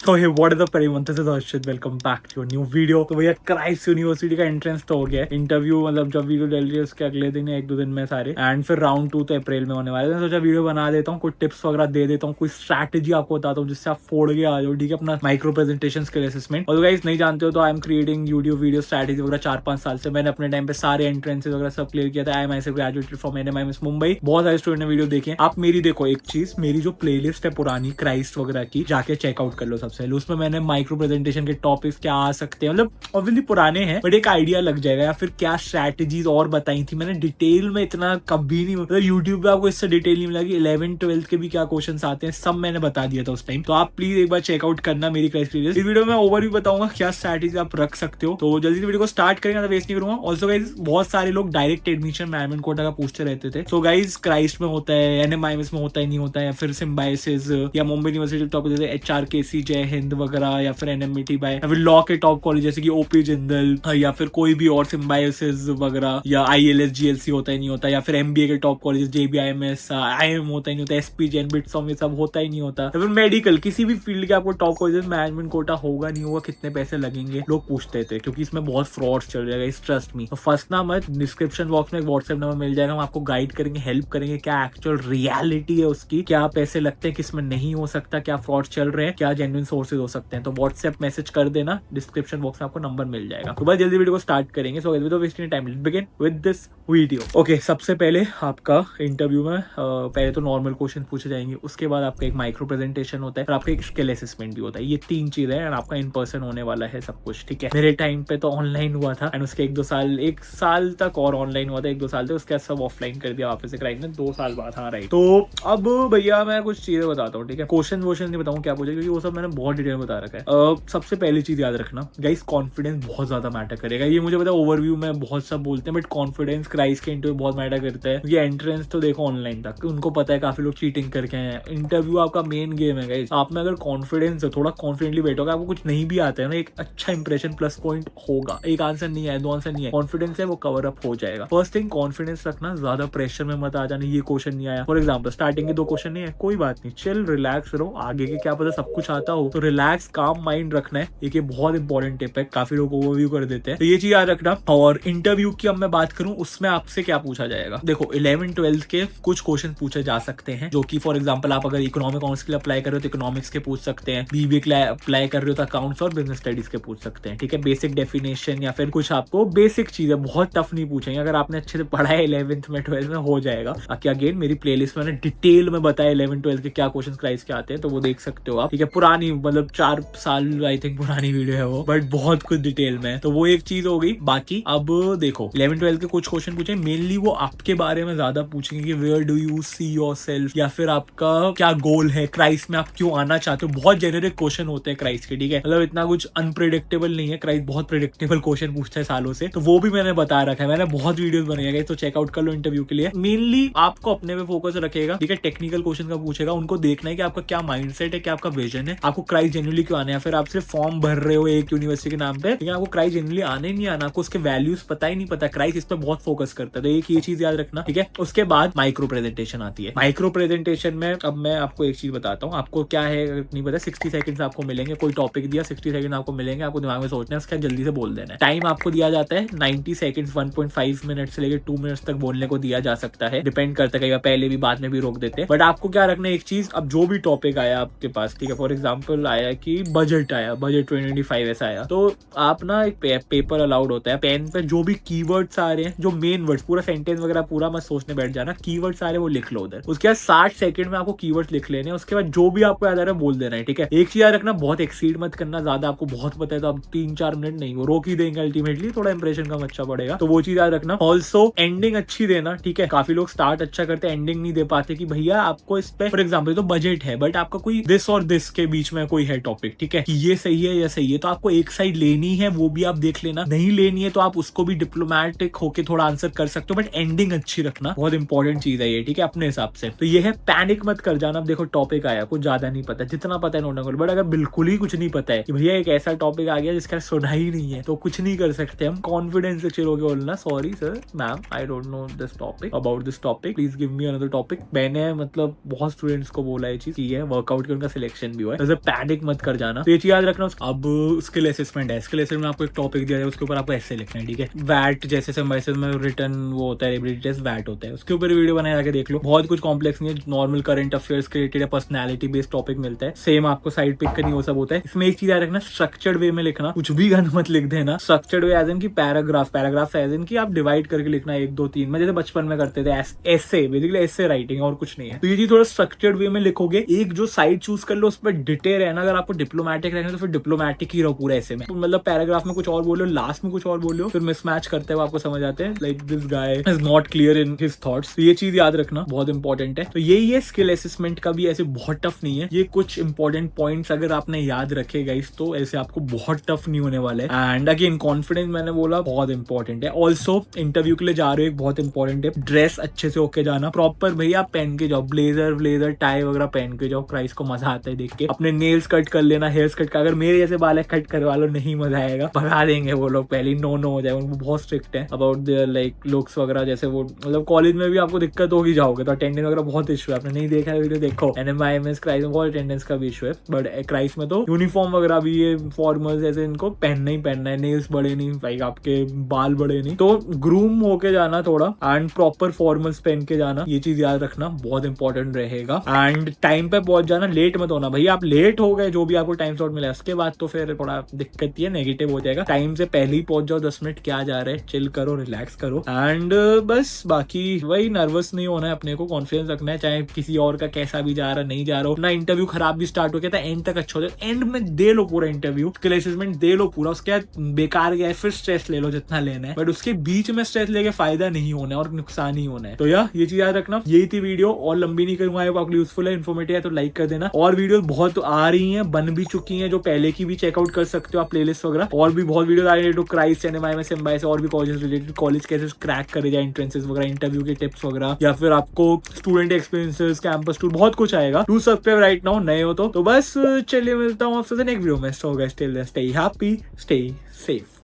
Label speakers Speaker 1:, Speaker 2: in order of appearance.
Speaker 1: So hey, what is up everyone? This is Arshit. Welcome back to a new video. तो भैया Christ university का entrance तो हो गया है। इंटरव्यू मतलब जब वीडियो डाल रही है उसके अगले दिन या एक दो दिन में सारे, एंड फिर राउंड 2 तो अप्रैल में होने वाले हैं। सोचा वीडियो बना देता हूँ, कुछ टिप्स वगैरह दे देता हूँ, कोई स्ट्रैटेजी आपको बताता हूँ जिससे आप फोड़ के आ जाओ, ठीक है, अपना माइक्रो प्रेजेंटेशन के असेसमेंट। और गाइस नहीं जानते हो तो I am creating YouTube video strategy वगैरह 4-5 साल से। मैंने अपने टाइम पे सारे एंट्रेंसेस वगैरह सब क्लियर किया था। आई एम आई से ग्रेजुएटेड फ्रॉम NMIMS मुंबई। बहुत सारे स्टूडेंट ने वीडियो देखे। आप मेरी देखो एक चीज, मेरी जो प्लेलिस्ट है पुरानी क्राइस्ट वगैरह की, जाके चेकआउट कर लो सबसे पहले। उसमें मैंने माइक्रो प्रेजेंटेशन के टॉपिक्स क्या आ सकते हैं, मतलब ऑब्वियसली पुराने हैं बट एक आइडिया लग जाएगा, या फिर क्या स्ट्रैटेजीज और बताई थी मैंने डिटेल में। इतना कभी नहीं, मतलब यूट्यूब पे आपको इससे डिटेल नहीं मिला कि 11th-12th के भी क्या क्वेश्चन आते हैं, सब मैंने बता दिया था उस टाइम। तो आप प्लीज एक बार चेकआउट करना मेरी क्लास प्लेलिस्ट। इस वीडियो में ओवरव्यू बताऊंगा क्या स्ट्रैटेजी आप रख सकते हो। तो जल्दी से वीडियो को स्टार्ट करेंगे, वेस्ट नहीं करूंगा। ऑल्सो गाइज बहुत सारे लोग डायरेक्ट एडमिशन मैनेजमेंट कोटा का पूछते रहते थे। तो गाइज क्राइस्ट में होता है, NMIMS में होता है, नहीं होता है, या फिर सिम्बायोसिस या मुंबई यूनिवर्सिटी टॉप जैसे HRKC, जय हिंद वगैरह, या फिर NMIT बाय, या फिर लॉ के टॉप कॉलेज जैसे कि OP जिंदल, या फिर कोई भी और सिम्बायोसिस वगैरह, या ILS GLC होता ही नहीं होता, या फिर MBA के टॉप कॉलेज JBIMS IIM होता ही नहीं होता, SP जैन बिट्सॉम ये सब होता ही नहीं होता, या फिर मेडिकल किसी भी फील्ड के आपको टॉप कॉलेज मैनेजमेंट कोटा होगा नहीं होगा, कितने पैसे लगेंगे, लोग पूछते थे क्योंकि इसमें बहुत फ्रॉड चल जाएगा। इस ट्रस्ट मी, तो फंसना मत। डिस्क्रिप्शन बॉक्स में एक व्हाट्सएप नंबर मिल जाएगा, हम आपको गाइड करेंगे, हेल्प करेंगे, क्या एक्चुअल रियलिटी है उसकी, क्या पैसे लगते हैं, किसमें नहीं हो सकता, क्या फ्रॉड चल रहे हैं, क्या जेन्युइन सोर्सेज हो सकते हैं। तो व्हाट्सएप मैसेज कर देना, डिस्क्रिप्शन बॉक्स में आपको नंबर मिल जाएगा। तो बस जल्दी वीडियो को स्टार्ट करेंगे। So with wasting time, let's begin with this video. Okay, सबसे पहले आपका इंटरव्यू में पहले तो नॉर्मल क्वेश्चन पूछे जाएंगे, उसके बाद आपका एक माइक्रो प्रेजेंटेशन होता है, फिर आपका एक स्किल असेसमेंट भी होता है। ये 3 चीजें हैं, एंड आपका इन पर्सन होने वाला है सब कुछ, ठीक है। मेरे टाइम पे तो ऑनलाइन हुआ था, एंड उसके एक साल तक और ऑनलाइन हुआ था, 1-2 साल तक। उसके बाद सब ऑफलाइन कर दिया वापस से क्राइम ने 2 साल बाद। हाँ राइट। तो अब भैया मैं कुछ चीजें बताता हूँ, ठीक है। क्वेश्चन नहीं बताऊँ क्या पूछे, क्योंकि वो सब मैंने बहुत डिटेल में बता रखा है। सबसे पहली चीज याद रखना गाइस, कॉन्फिडेंस बहुत ज्यादा मैटर करेगा। ये मुझे पता है ओवरव्यू में बहुत सब बोलते हैं, बट कॉन्फिडेंस क्राइस के इंटरव्यू बहुत मैटर करता है। ये एंट्रेंस तो देखो ऑनलाइन तक, उनको पता है काफी लोग चीटिंग करके हैं। इंटरव्यू आपका मेन गेम है गाइस। आप में अगर कॉन्फिडेंस है, थोड़ा कॉन्फिडेंटली बैठोगे, आपको कुछ नहीं भी आता है ना, एक अच्छा इंप्रेशन प्लस पॉइंट होगा। एक आंसर नहीं है, 2 आंसर नहीं है, कॉन्फिडेंस है वो कवर अप हो जाएगा। फर्स्ट थिंग कॉन्फिडेंस रखना, ज्यादा प्रेशर में मत आ जाना। ये क्वेश्चन नहीं आया फॉर एग्जाम्पल, स्टार्टिंग के 2 क्वेश्चन नहीं है, कोई बात नहीं, चिल रिलैक्स रहो। आगे के क्या पता सब कुछ आता हो, तो रिलैक्स काम माइंड रखना है। ये बहुत इंपॉर्टेंट टिप है, काफी लोग ओवरव्यू कर देते हैं, तो ये चीज याद रखना। और इंटरव्यू की अब मैं बात करूं, उसमें आपसे क्या पूछा जाएगा। देखो 11th-12th के कुछ क्वेश्चन पूछे जा सकते हैं, जो कि फॉर एग्जांपल आप अगर इकोनॉमिक ऑनर्स के लिए अप्लाई कर रहे हो तो इकोनॉमिक्स के पूछ सकते हैं, BBA के लिए अप्लाई कर रहे हो तो अकाउंट्स और बिजनेस स्टडीज के पूछ सकते हैं, ठीक है। बेसिक डेफिनेशन या फिर कुछ आपको बेसिक चीजें, बहुत टफ नहीं पूछेंगे। अगर आपने अच्छे से पढ़ा है 11th में 12th में, हो जाएगा। बाकी अगेन मेरी प्लेलिस्ट में मैंने डिटेल में बताया 11th-12th के क्या क्वेश्चन क्राइस के आते हैं, तो वो देख सकते हो आप, ठीक है। पुरानी मतलब 4 साल आई थिंक पुरानी वीडियो है वो, बट बहुत कुछ डिटेल में, तो वो एक चीज हो गई। बाकी अब देखो 11th-12th के कुछ क्वेश्चन पूछे, मेनली वो आपके बारे में ज्यादा पूछेंगे कि where do you see yourself, या फिर आपका क्या गोल है क्राइस्ट में, आप क्यों आना चाहते हो। बहुत जेनेरिक क्वेश्चन होते हैं क्राइस्ट के, ठीक है। मतलब इतना कुछ अनप्रिडिक्टेबल नहीं है, क्राइस्ट बहुत प्रिडिक्टेबल क्वेश्चन पूछता है सालों से, तो वो भी मैंने बता रखा है। मैंने बहुत वीडियोस बनाई है, तो चेकआउट कर लो इंटरव्यू के लिए। मेनली आपको अपने पे फोकस रखेगा, ठीक है। टेक्निकल क्वेश्चन का पूछेगा, उनको देखना है कि आपका क्या माइंडसेट है, क्या आपका विजन है, आपको क्राइस्ट जेन्युइनली क्यों आना है। फिर आप सिर्फ फॉर्म भर रहे हो एक यूनिवर्सिटी के नाम पे, लेकिन आपको क्राइस्ट जेन्युइनली आने नहीं आना, आपको उसके वैल्यूज पता ही नहीं पता। क्राइस्ट इस पर बहुत फोकस करता है, तो एक ये चीज याद रखना, ठीक है। उसके बाद माइक्रो प्रेजेंटेशन आती है। माइक्रो प्रेजेंटेशन में अब मैं आपको एक चीज बताता हूँ, आपको क्या है नहीं पता, 60 सेकंड्स आपको मिलेंगे। कोई टॉपिक दिया, 60 सेकंड आपको मिलेंगे, आपको दिमाग में सोचना है, उसका जल्दी से बोल देना है। टाइम आपको दिया जाता है 90 सेकंड्स, 1.5 मिनट से लेकर 2 मिनट्स तक बोलने को दिया जा सकता है, डिपेंड करता है, कई बार पहले भी बाद में भी रोक देते हैं। बट आपको क्या रखना है एक चीज, अब जो भी टॉपिक आया आपके पास, ठीक है, फॉर एग्जाम्पल आया कि बजट आया, बजट 2025 ऐसा आया, तो आप ना एक पेपर अलाउड होता है, पेन पे जो भी कीवर्ड्स आ रहे हैं, जो मेन वर्ड्स, पूरा सेंटेंस वगैरह पूरा मत सोचने बैठ जाना, कीवर्ड्स आ रहे हैं वो लिख लो उधर। उसके बाद 60 सेकंड में आपको कीवर्ड्स लिख लेने हैं, उसके बाद जो भी आपको याद आ रहा है बोल देना है, ठीक है। एक चीज याद रखना, बहुत एक्सीड मत करना, ज्यादा आपको बहुत पता है तो आप 3-4 मिनट नहीं, वो रोक ही देंगे अल्टीमेटली, थोड़ा इंप्रेशन का अच्छा पड़ेगा, तो वो चीज याद रखना। ऑल्सो एंडिंग अच्छी देना, ठीक है। काफी लोग स्टार्ट अच्छा करते हैं, एंडिंग नहीं दे पाते, कि भैया आपको इस पे फॉर एग्जाम्पल तो बजट है, बट आपका कोई दिस और दिस के बीच में कोई है टॉपिक, ठीक है, कि ये सही है या सही है, तो आपको एक साइड लेनी है, वो भी आप देख लेना। नहीं लेनी है तो आप उसको भी डिप्लोमेटिक होके थोड़ा आंसर कर सकते हो, बट एंडिंग अच्छी रखना, बहुत इंपॉर्टेंट चीज है ये, ठीक है, अपने हिसाब से। तो ये है, पैनिक मत कर जाना। अब देखो टॉपिक आया, कुछ ज्यादा नहीं पता, जितना पता है नोट करो, बट अगर बिल्कुल ही कुछ नहीं पता है कि भैया एक ऐसा टॉपिक आ गया जिसका सुना ही नहीं है, तो कुछ नहीं कर सकते हम। कॉन्फिडेंस से चिल होके बोलना, sorry sir ma'am, I don't know this topic, about this topic, please give me another topic. मैंने मतलब बहुत स्टूडेंट्स को बोला है चीज, की है वर्कआउट के उनका सिलेक्शन भी हुआ है। पैनिक मत कर जाना। तो ये चीज याद रखना। अब स्किल असेसमेंट है, स्किल असेसमेंट में आपको एक टॉपिक दिया जाए, उसके ऊपर आपको ऐसे लिखना है, ठीक है। वैट जैसे सिम्बायोसिस में रिटर्न वो होता है, एबिलिटी टेस्ट वैट होता है, उसके ऊपर वीडियो बनाया जाके देख लो। बहुत कुछ कॉम्प्लेक्स नहीं है, नॉर्मल करंट अफेयर्स क्रिएटेड है, पर्सनैलिटी बेस्ड टॉपिक मिलता है, सेम आपको साइड पिक करनी वो सब होता है। इसमें एक चीज याद रखना, स्ट्रक्चर्ड वे में लिखना, कुछ भी गाना मत लिख देना। स्ट्रक्चर्ड वे एज इन की पैराग्राफ एज इन की आप डिवाइड करके लिखना 1 2 3 में, जैसे बचपन में करते थे ऐसे, बेसिकली ऐसे राइटिंग और कुछ नहीं है। तो ये चीज थोड़ा स्ट्रक्चर्ड वे में लिखोगे। एक जो साइड चूज कर लो उस पर डिटे रहना। अगर आपको डिप्लोमेटिक रहना तो फिर डिप्लोमेटिक ही रहो पूरा ऐसे में, मतलब पैराग्राफ में कुछ और बोलो, लास्ट में कुछ और बोलो, फिर मिसमैच करते हुए आपको समझ आते हैं like this guy is not clear in his thoughts. ये चीज याद रखना, बहुत इंपॉर्टेंट है। तो यही है स्किल असेसमेंट का भी, ऐसे बहुत टफ नहीं है। ये कुछ इंपॉर्टेंट पॉइंट्स अगर आपने याद रखे गाइस तो ऐसे आपको बहुत टफ नहीं होने वाला है। एंड अगेन कॉन्फिडेंस मैंने बोला बहुत इंपॉर्टेंट है। ऑल्सो इंटरव्यू के लिए जा रहे हो, एक बहुत इंपॉर्टेंट है, ड्रेस अच्छे से होके जाना, प्रॉपर भैया पहन के जाओ, ब्लेजर टाई वगैरह पहन के जाओ। क्राइस्ट को मजा आता है देख के। अपने नेल्स कट कर लेना, हेयर्स कट का, अगर मेरे जैसे बाल है कट करवा लो, नहीं मजा आएगा, भगा देंगे वो लोग, पहले नो हो जाए। उनको बहुत स्ट्रिक्ट है अबाउट देयर लाइक लुक्स वगैरह, जैसे वो मतलब कॉलेज में भी आपको दिक्कत होगी जाओगे तो अटेंडेंस वगैरह बहुत इशू है। आपने नहीं देखा है वीडियो, देखो। NMIMS क्राइस्ट में बहुत अटेंडेंस का भी इशू है, बट क्राइस्ट में तो यूनिफॉर्म वगैरह भी ये फॉर्मल जैसे इनको पहनना ही पहनना है। नेल्स बड़े नहीं, लाइक आपके बाल बड़े नहीं, तो ग्रूम होके जाना थोड़ा, एंड प्रॉपर फॉर्मल्स पहन के जाना। ये चीज याद रखना, बहुत इंपॉर्टेंट रहेगा। एंड टाइम पे पहुंच जाना, लेट मत होना भैया। आप लेट हो गए जो भी आपको टाइम स्लॉट मिला, उसके बाद तो फिर थोड़ा दिक्कत ही है, नेगेटिव हो जाएगा। टाइम से पहले ही पहुंच जाओ, 10 मिनट क्या जा रहा है, चिल करो, रिलैक्स करो। एंड बस बाकी वही, नर्वस नहीं होना है, अपने को कॉन्फिडेंस रखना है, चाहे किसी और का कैसा भी जा रहा नहीं जा रहा हो ना। इंटरव्यू खराब भी स्टार्ट हो गया था, एंड तक अच्छा हो जाए, एंड में दे लो पूरा इंटरव्यू, स्किल असेसमेंट दे लो पूरा, उसके बाद बेकार गया फिर स्ट्रेस ले लो जितना लेना है, बट उसके बीच में स्ट्रेस लेके फायदा नहीं होना है और नुकसान ही होना है। तो ये चीज याद रखना। यही थी वीडियो, और लंबी नहीं करूंगा, आपको यूजफुल है, इन्फॉर्मेटिव है तो लाइक कर देना। और वीडियो बहुत आ रही है, बन भी चुकी है, जो पहले की भी चेकआउट कर सकते हो आप प्लेलिस्ट वगैरह। और भी बहुत वीडियो आ रही है टू क्राइस्ट, NMIMS, सिम्बायोसिस और भी कॉलेज रिलेटेड, कॉलेज कैसे क्रैक करे जाए, एंट्रेंसेस वगैरह, इंटरव्यू के टिप्स वगैरह, या फिर आपको स्टूडेंट एक्सपीरियंसेस, कैंपस टूर, बहुत कुछ आएगा। डू सब्सक्राइब राइट नाउ, नए हो तो बस चलिए मिलता हूँ आपसे नेक्स्ट वीडियो में। So guys till then stay happy, stay safe.